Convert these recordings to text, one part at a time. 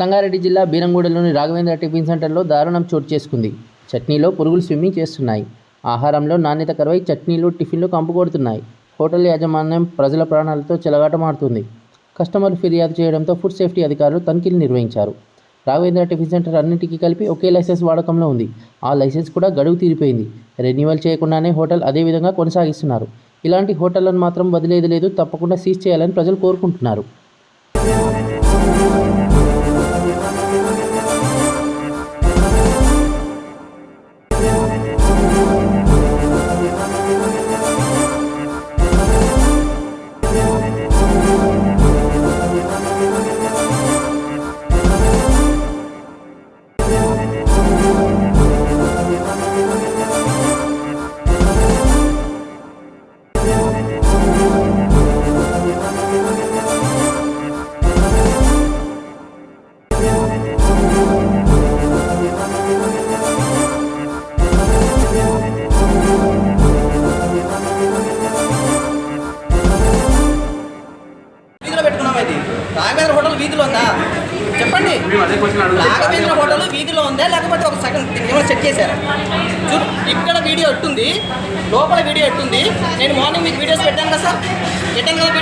సంగారెడ్డి జిల్లా బీరంగూడలోని రాఘవేంద్ర టిఫిన్ సెంటర్లో దారుణం చోటు చేసుకుంది. చట్నీలో పురుగులు స్విమ్మింగ్ చేస్తున్నాయి. ఆహారంలో నాణ్యత కరువై చట్నీలు, టిఫిన్లు కంపు కొడుతున్నాయి. హోటల్ యాజమాన్యం ప్రజల ప్రాణాలతో చెలగాటమాడుతుంది. కస్టమర్లు ఫిర్యాదు చేయడంతో ఫుడ్ సేఫ్టీ అధికారులు తనిఖీలు నిర్వహించారు. రాఘవేంద్ర టిఫిన్ సెంటర్ అన్నింటికీ కలిపి ఒకే లైసెన్స్ వాడకంలో ఉంది. ఆ లైసెన్స్ కూడా గడువు తీరిపోయింది. రెన్యువల్ చేయకుండానే హోటల్ అదే విధంగా కొనసాగిస్తున్నారు. ఇలాంటి హోటళ్లను మాత్రం వదిలేది లేదు. తప్పకుండా సీజ్ చేయాలని ప్రజలు కోరుకుంటున్నారు. రాఘవేంద్ర హోటల్ వీధిలో ఉందా చెప్పండి. రాఘవేంద్ర హోటల్ వీధిలో ఉందా లేకపోతే ఒక సెకండ్ ఏమైనా చెక్ చేశారా? చూడు ఇక్కడ వీడియో ఎట్టుంది, లోపల వీడియో ఎట్టుంది. నేను మార్నింగ్ మీకు వీడియోస్ పెట్టాను కదా సార్, పెట్టాను కదా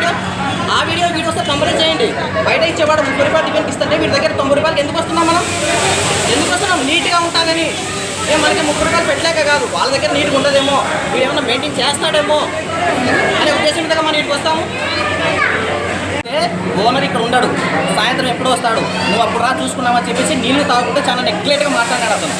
వీడియోస్ కంప్లీట్ చేయండి. బయట ఇచ్చేవాడు 30 రూపాయలు టిఫిన్కి ఇస్తుంటే వీటి దగ్గర 90 రూపాయలకి ఎందుకు వస్తున్నాం? ఎందుకు వస్తున్నాం? నీట్గా ఉంటామని. మనకి 30 రూపాయలు పెట్టలేక కాదు, వాళ్ళ దగ్గర నీట్గా ఉండదేమో, వీడు ఏమన్నా మెయింటైన్ చేస్తాడేమో అనే ఉద్దేశం మీద మనం నీటికి వస్తాము. ఓనర్ ఇక్కడ ఉండడు, సాయంత్రం ఎప్పుడు వస్తాడు, నువ్వు అప్పుడు రా చూసుకున్నామని చెప్పేసి నీళ్లు తాగుకుంటే చాలా నెగ్లెక్ట్గా మాట్లాడాడు అతను.